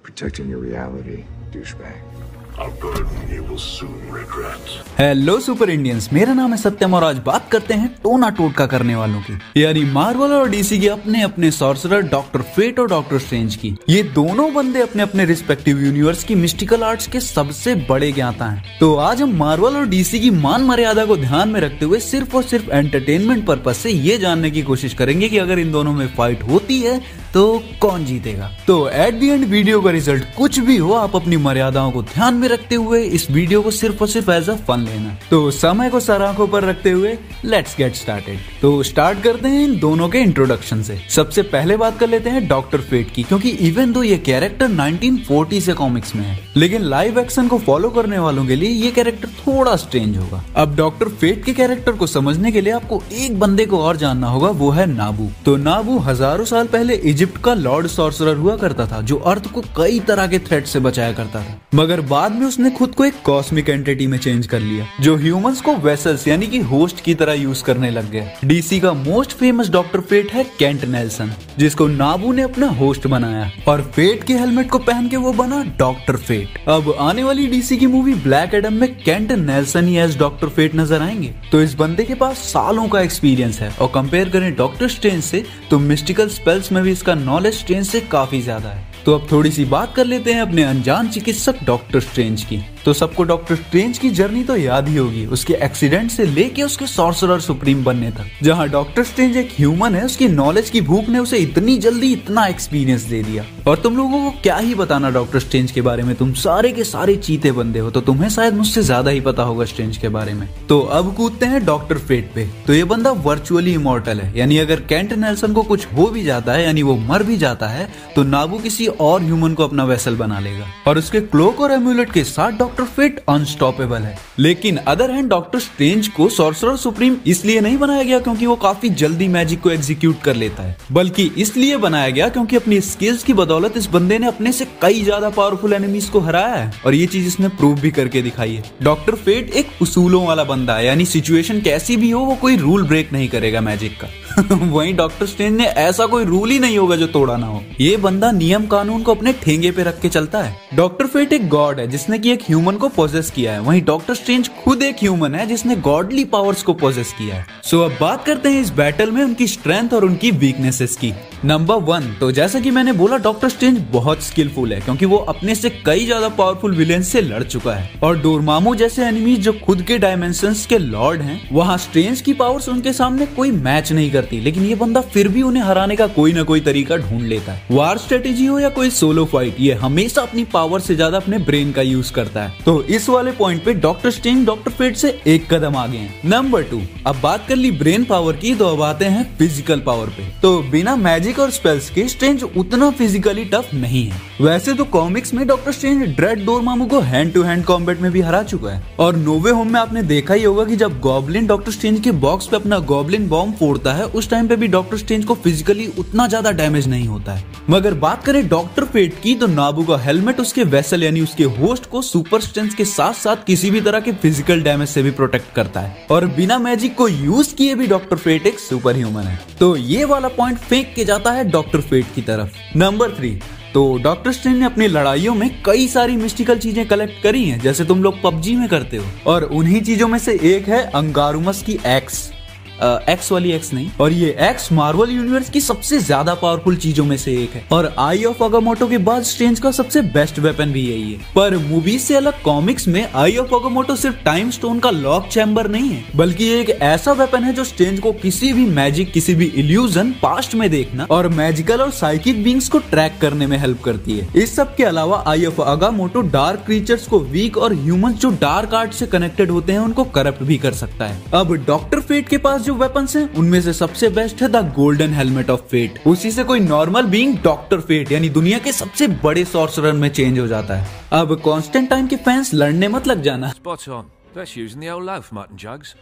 protecting your reality, douchebag. A burden you will soon regret. Hello super Indians, मेरा नाम है सत्यम और आज बात करते हैं टोना टोटका करने वालों की, यानी मार्वल और डीसी के अपने अपने सॉर्सरर डॉक्टर फेट और डॉक्टर स्ट्रेंज की। ये दोनों बंदे अपने अपने रिस्पेक्टिव यूनिवर्स की मिस्टिकल आर्ट्स के सबसे बड़े ज्ञाता हैं। तो आज हम मार्वल और डीसी की मान मर्यादा को ध्यान में रखते हुए सिर्फ और सिर्फ एंटरटेनमेंट पर्पज से ये जानने की कोशिश करेंगे कि अगर इन दोनों में फाइट होती है तो कौन जीतेगा। तो एट द एंड वीडियो का रिजल्ट कुछ भी हो, आप अपनी मर्यादाओं को ध्यान में रखते हुए इस वीडियो को सिर्फ और सिर्फ एज अ फन लेना। तो समय को सर आंखों पर रखते हुए लेट्स गेट स्टार्टेड। तो स्टार्ट करते हैं इन दोनों के इंट्रोडक्शन से। सबसे पहले बात कर लेते हैं डॉक्टर फेट की, क्योंकि इवन दो ये कैरेक्टर 1940 से कॉमिक्स में है, लेकिन लाइव एक्शन को फॉलो करने वालों के लिए ये कैरेक्टर थोड़ा स्ट्रेंज होगा। अब डॉक्टर फेट के कैरेक्टर को समझने के लिए आपको एक बंदे को और जानना होगा, वो है नाबू। तो नाबू हजारों साल पहले इजिप्ट का लॉर्ड सॉर्सरर हुआ करता था, जो अर्थ को कई तरह के थ्रेट से बचाया करता था, मगर बाद में उसने खुद को एक कॉस्मिक एंटिटी में चेंज कर लिया, जो ह्यूमंस को वेसल्स यानी कि होस्ट की तरह यूज करने लग गया। डीसी का मोस्ट फेमस डॉक्टर फेट है केंट नेल्सन, जिसको नाबू ने अपना होस्ट बनाया, और फेट के हेलमेट को पहन के वो बना डॉक्टर फेट। अब आने वाली डीसी की मूवी ब्लैक एडम में केंट नेल्सन ही एज डॉक्टर फेट नजर आएंगे। तो इस बंदे के पास सालों का एक्सपीरियंस है, और कंपेयर करें डॉक्टर स्ट्रेंज से तो मिस्टिकल स्पेल्स में भी इसका नॉलेज स्ट्रेंज से काफी ज्यादा है। तो अब थोड़ी सी बात कर लेते हैं अपने अनजान चिकित्सक डॉक्टर स्ट्रेंज की। तो सबको डॉक्टर स्ट्रेंज की जर्नी तो याद ही होगी, उसके एक्सीडेंट से लेके उसके सॉर्सरर सुप्रीम बनने तक। जहां डॉक्टर स्ट्रेंज एक ह्यूमन है, उसकी नॉलेज की भूख ने उसे इतनी जल्दी इतना एक्सपीरियंस दे दिया। और तुम लोगों को क्या ही बताना डॉक्टर स्ट्रेंज के बारे में, तुम सारे के सारे चीते बंदे हो, तो तुम्हें शायद मुझसे ज्यादा ही पता होगा स्ट्रेंज के बारे में। तो अब कूदते हैं डॉक्टर फेट पे। तो ये बंदा वर्चुअली इमॉर्टल है, यानी अगर केंट नेल्सन को कुछ हो भी जाता है, यानी वो मर भी जाता है, तो नाबू किसी और ह्यूमन को अपना वेसल बना लेगा, और उसके क्लोक और एम्यूलेट के साथ डॉक्टर फेट अनस्टॉपेबल है। लेकिन अदर हैंड डॉक्टर स्ट्रेंज को सॉर्सरर सुप्रीम इसलिए नहीं बनाया गया क्योंकि वो काफी जल्दी मैजिक को एग्जीक्यूट कर लेता है, बल्कि इसलिए बनाया गया क्योंकि अपनी स्किल्स की बदौलत इस बंदे ने अपने से कई ज्यादा पावरफुल एनिमीज को हराया है, और ये चीज इसने प्रूव भी करके दिखाई है। डॉक्टर फेट एक उसूलों वाला बंदा है, यानी सिचुएशन कैसी भी हो वो कोई रूल ब्रेक नहीं करेगा मैजिक का। वहीं डॉक्टर स्ट्रेंज ने ऐसा कोई रूल ही नहीं होगा जो तोड़ा ना हो। ये बंदा नियम कानून को अपने ठेंगे पे रख के चलता है। डॉक्टर फेट एक गॉड है जिसने कि एक ह्यूमन को पोजेस किया है, वहीं डॉक्टर स्ट्रेंज खुद एक ह्यूमन है जिसने गॉडली पावर्स को पोजेस किया है। सो अब बात करते हैं इस बैटल में उनकी स्ट्रेंथ और उनकी वीकनेसेस की। नंबर 1, तो जैसा कि मैंने बोला डॉक्टर स्ट्रेंज बहुत स्किलफुल है, क्योंकि वो अपने से कई ज्यादा पावरफुल विलेन से लड़ चुका है, और डोरमामू जैसे एनिमीज जो खुद के डायमेंशंस के लॉर्ड हैं, वहाँ स्ट्रेंज की पावर्स उनके सामने कोई मैच नहीं करती, लेकिन ये बंदा फिर भी उन्हें हराने का कोई ना कोई तरीका ढूंढ लेता है। वार स्ट्रेटेजी हो या कोई सोलो फाइट, ये हमेशा अपनी पावर से ज्यादा अपने ब्रेन का यूज करता है। तो इस वाले पॉइंट पे डॉक्टर स्ट्रेंज डॉक्टर फेट से एक कदम आगे हैं। नंबर 2, अब बात कर ली ब्रेन पावर की, तो अब आते हैं फिजिकल पावर पे। तो बिना मैजिक और स्पेल्स के स्ट्रेंज उतना फिजिकली टफ नहीं है। वैसे तो कॉमिक्स में डॉक्टर स्ट्रेंज ड्रेड डोरमामू को हैंड टू हैंड कॉम्बैट में भी हरा चुका है, और नोवे होम में आपने देखा ही होगा कि जब गॉब्लिन डॉक्टर स्ट्रेंज के बॉक्स पे अपना गॉब्लिन बॉम्ब फोड़ता है, उस टाइम पे भी डॉक्टर स्ट्रेंज को फिजिकली उतना ज्यादा डैमेज नहीं होता है। मगर बात करें डॉक्टर फेट की, तो नाबू का हेलमेट उसके वेसल यानी उसके होस्ट को सुपर स्ट्रेंथ के साथ साथ किसी भी तरह के फिजिकल डैमेज से भी प्रोटेक्ट करता है, और बिना मैजिक को यूज किए भी डॉक्टर फेट एक सुपर ह्यूमन है। तो ये वाला पॉइंट फेंक के जाता है डॉक्टर फेट की तरफ। नंबर 3, तो डॉक्टर स्ट्रेंज ने अपनी लड़ाइयों में कई सारी मिस्टिकल चीजें कलेक्ट करी हैं, जैसे तुम लोग पबजी में करते हो, और उन्हीं चीजों में से एक है अंगारुमस की एक्स। एक्स वाली एक्स नहीं, और ये एक्स मार्वल यूनिवर्स की सबसे ज्यादा पावरफुल चीजों में से एक है, और आई ऑफ अगामोटो के बाद स्ट्रेंज का सबसे बेस्ट वेपन भी यही है। पर मूवीज से अलग कॉमिक्स में आई ऑफ अगामोटो सिर्फ टाइम स्टोन का लॉक चैम्बर नहीं है, बल्कि एक ऐसा वेपन है जो स्ट्रेंज को किसी भी मैजिक, किसी भी इल्यूजन पास्ट में देखना और मैजिकल और साइकिक बींग्स को ट्रैक करने में हेल्प करती है। इस सब के अलावा आई ऑफ अगामोटो डार्क क्रीचर्स को वीक और ह्यूमंस जो डार्क आर्ट से कनेक्टेड होते हैं उनको करप्ट भी कर सकता है। अब डॉक्टर फेट के पास जो वेपन्स हैं उनमें से सबसे बेस्ट है the golden helmet of fate. उसी से कोई नॉर्मल बीइंग डॉक्टर फेट यानी दुनिया के सबसे बड़े सॉर्सरर में चेंज हो जाता है। अब कॉन्स्टेंटाइन के फैंस लड़ने मत लग जाना। Spot on. That's using the old loaf mutton jugs.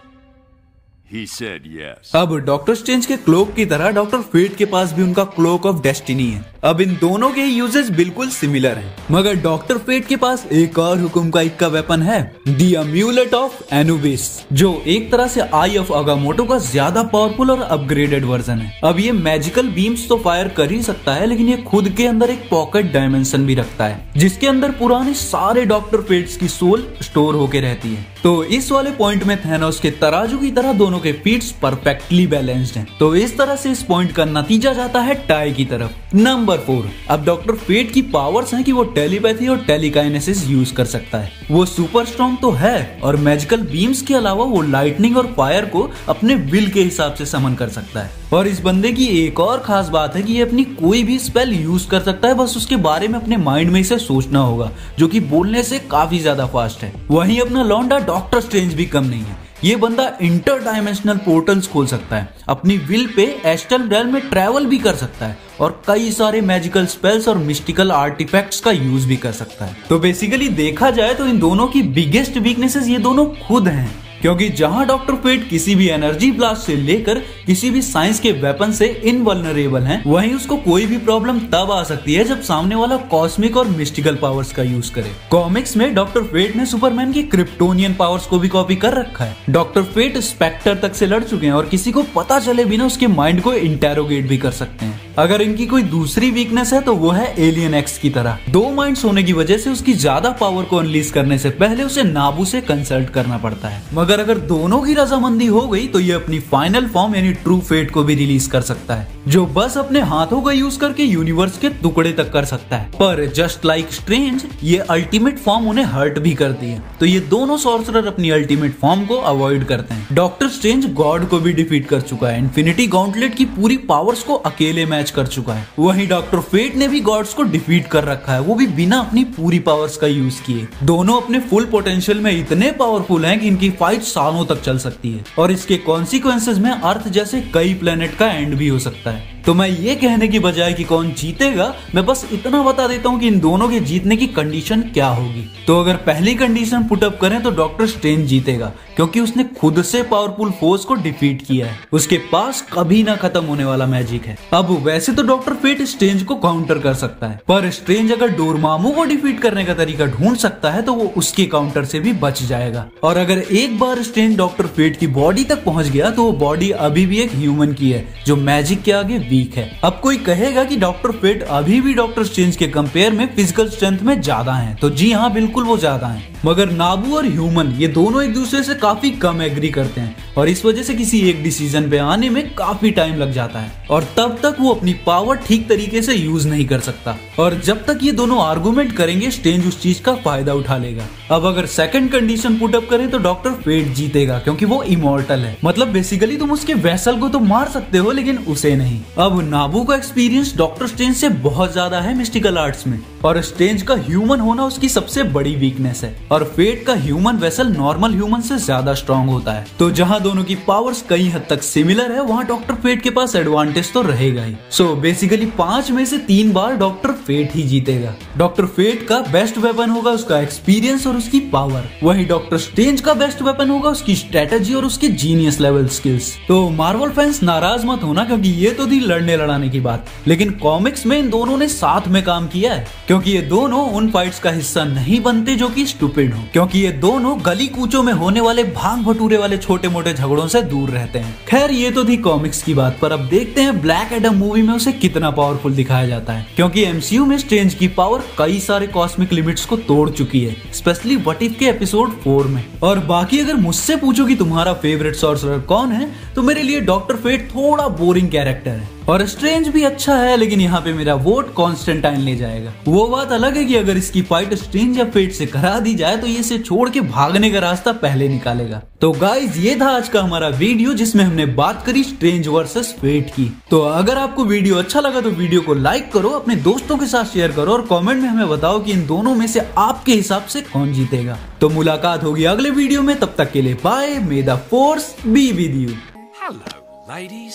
He said yes. अब डॉक्टर स्ट्रेंज के क्लोक की तरह डॉक्टर फेट के पास भी उनका क्लोक ऑफ डेस्टिनी है। अब इन दोनों के यूजेस बिल्कुल सिमिलर हैं, मगर डॉक्टर फेट के पास एक और हुकुम का इक्का वेपन है, द अम्यूलेट ऑफ एनुबिस, जो एक तरह से आई ऑफ अगामोटो का ज्यादा पावरफुल और अपग्रेडेड वर्जन है। अब ये मैजिकल बीम्स तो फायर कर ही सकता है, लेकिन ये खुद के अंदर एक पॉकेट डायमेंशन भी रखता है, जिसके अंदर पुराने सारे डॉक्टर फेट्स की सोल स्टोर होके रहती है। तो इस वाले पॉइंट में थैनोस के तराजू की तरह दोनों के फीट्स परफेक्टली बैलेंस्ड हैं। तो इस तरह से इस पॉइंट का नतीजा जाता है टाई की तरफ। नंबर 4, अब डॉक्टर फेट की पावर्स हैं कि वो टेलीपैथी और टेलीकाइनेसिस यूज कर सकता है। वो सुपर स्ट्रॉन्ग तो है, और मैजिकल बीम्स के अलावा वो लाइटनिंग और फायर को अपने विल के हिसाब से समन कर सकता है। और इस बंदे की एक और खास बात है कि ये अपनी कोई भी स्पेल यूज कर सकता है, बस उसके बारे में अपने माइंड में इसे सोचना होगा, जो कि बोलने से काफी ज्यादा फास्ट है। वहीं अपना लौंडा डॉक्टर स्ट्रेंज भी कम नहीं है। ये बंदा इंटर डायमेंशनल पोर्टल्स खोल सकता है, अपनी विल पे एस्ट्रल रेल्म में ट्रैवल भी कर सकता है, और कई सारे मैजिकल स्पेल्स और मिस्टिकल आर्टिफैक्ट्स का यूज भी कर सकता है। तो बेसिकली देखा जाए तो इन दोनों की बिगेस्ट वीकनेसेस ये दोनों खुद हैं, क्योंकि जहां डॉक्टर फेट किसी भी एनर्जी ब्लास्ट से लेकर किसी भी साइंस के वेपन से इनवल्नरेबल हैं, वहीं उसको कोई भी प्रॉब्लम तब आ सकती है जब सामने वाला कॉस्मिक और मिस्टिकल पावर्स का यूज करे। कॉमिक्स में डॉक्टर फेट ने सुपरमैन की क्रिप्टोनियन पावर्स को भी कॉपी कर रखा है। डॉक्टर फेट स्पेक्टर तक से लड़ चुके हैं और किसी को पता चले बिना उसके माइंड को इंटेरोगेट भी कर सकते हैं। अगर इनकी कोई दूसरी वीकनेस है तो वो है एलियन एक्स की तरह। 2 माइंड्स होने की वजह से उसकी ज्यादा पावर को अनलीज करने से पहले उसे नाबू से कंसल्ट करना पड़ता है, मगर अगर दोनों की रजामंदी हो गई तो ये अपनी फाइनल फॉर्म यानी ट्रू फेट को भी रिलीज कर सकता है, जो बस अपने हाथों का यूज करके यूनिवर्स के टुकड़े तक कर सकता है। पर जस्ट लाइक स्ट्रेंज, ये अल्टीमेट फॉर्म उन्हें हर्ट भी करती है, तो ये दोनों सॉर्सरर अपनी अल्टीमेट फॉर्म को अवॉइड करते हैं। डॉक्टर स्ट्रेंज गॉड को भी डिफीट कर चुका है, इन्फिनिटी गॉन्टलेट की पूरी पावर्स को अकेले मैच कर चुका है। वहीं डॉक्टर फेट ने भी गॉड्स को डिफीट कर रखा है, वो भी बिना अपनी पूरी पावर्स का यूज किए। दोनों अपने फुल पोटेंशियल में इतने पावरफुल हैं कि इनकी फाइट सालों तक चल सकती है, और इसके कॉन्सिक्वेंसेस में अर्थ जैसे कई प्लेनेट का एंड भी हो सकता है। तो मैं ये कहने की बजाय कि कौन जीतेगा, मैं बस इतना बता देता हूँ कि इन दोनों के जीतने की कंडीशन क्या होगी। तो अगर पहली कंडीशन पुट अप करें तो डॉक्टर स्ट्रेंज जीतेगा, क्योंकि उसने खुद से पावरफुल फोर्स को डिफीट किया है। उसके पास कभी ना खत्म होने वाला मैजिक है। अब वैसे तो डॉक्टर फेट स्ट्रेंज को काउंटर कर सकता है, पर स्ट्रेंज अगर डोरमामू को डिफीट करने का तरीका ढूंढ सकता है तो वो उसके काउंटर से भी बच जाएगा। और अगर एक बार स्ट्रेंज डॉक्टर फेट की बॉडी तक पहुंच गया तो वो बॉडी अभी भी एक ह्यूमन की है, जो मैजिक के आगे वीक है। अब कोई कहेगा कि डॉक्टर फेट अभी भी डॉक्टर स्ट्रेंज के कंपेयर में फिजिकल स्ट्रेंथ में ज्यादा हैं, तो जी हाँ, बिल्कुल वो ज्यादा हैं। मगर नाबू और ह्यूमन ये दोनों एक दूसरे से काफी कम एग्री करते हैं, और इस वजह से किसी एक डिसीजन पे आने में काफी टाइम लग जाता है, और तब तक वो अपनी पावर ठीक तरीके से यूज नहीं कर सकता। और जब तक ये दोनों आर्गुमेंट करेंगे, स्ट्रेंज उस चीज का फायदा उठा लेगा। अब अगर सेकंड कंडीशन पुट अप करें तो डॉक्टर फेट जीतेगा, क्योंकि वो इमॉर्टल है। मतलब बेसिकली तुम उसके वेसल को तो मार सकते हो, लेकिन उसे नहीं। अब नाबू का एक्सपीरियंस डॉक्टर स्ट्रेंज से बहुत ज्यादा है मिस्टिकल आर्ट्स में, और स्ट्रेंज का ह्यूमन होना उसकी सबसे बड़ी वीकनेस है, और फेट का ह्यूमन वेसल नॉर्मल ह्यूमन से ज्यादा स्ट्रॉन्ग होता है। तो जहां दोनों की पावर्स कई हद तक सिमिलर है, वहां डॉक्टर फेट के पास एडवांटेज तो रहेगा ही। सो बेसिकली 5 में से 3 बार डॉक्टर फेट ही जीतेगा। डॉक्टर फेट का बेस्ट वेपन होगा उसका एक्सपीरियंस और उसकी पावर, वहीं डॉक्टर स्ट्रेंज का बेस्ट वेपन होगा उसकी स्ट्रेटेजी और उसके जीनियस लेवल स्किल्स। तो मार्वल फैंस नाराज मत होना, क्योंकि ये तो थी लड़ने लड़ाने की बात, लेकिन कॉमिक्स में इन दोनों ने साथ में काम किया है, क्योंकि ये दोनों उन फाइट्स का हिस्सा नहीं बनते जो कि स्टूपिड हो, क्योंकि ये दोनों गली कूचों में होने वाले भांग भटूरे वाले छोटे मोटे झगड़ों से दूर रहते हैं। खैर ये तो थी कॉमिक्स की बात, पर अब देखते हैं ब्लैक एडम मूवी में उसे कितना पावरफुल दिखाया जाता है, क्योंकि एमसीयू में स्ट्रेंज की पावर कई सारे कॉस्मिक लिमिट्स को तोड़ चुकी है, स्पेशली व्हाट इफ के एपिसोड 4 में। और बाकी अगर मुझसे पूछो कि तुम्हारा फेवरेट सॉर्सरर कौन है, तो मेरे लिए डॉक्टर फेट थोड़ा बोरिंग कैरेक्टर है, और स्ट्रेंज भी अच्छा है, लेकिन यहाँ पे मेरा वोट कॉन्स्टेंटाइन ले जाएगा। वो बात अलग है कि अगर इसकी फाइट स्ट्रेंज या फेट से करा दी जाए तो ये इसे छोड़ के भागने का रास्ता पहले निकालेगा। तो गाइज ये था आज का हमारा वीडियो, जिसमें हमने बात करी स्ट्रेंज वर्सेस फेट की। तो अगर आपको वीडियो अच्छा लगा तो वीडियो को लाइक करो, अपने दोस्तों के साथ शेयर करो, और कमेंट में हमें बताओ कि इन दोनों में से आपके हिसाब से कौन जीतेगा। तो मुलाकात होगी अगले वीडियो में, तब तक के लिए bye, may the force be with you. Hello, ladies.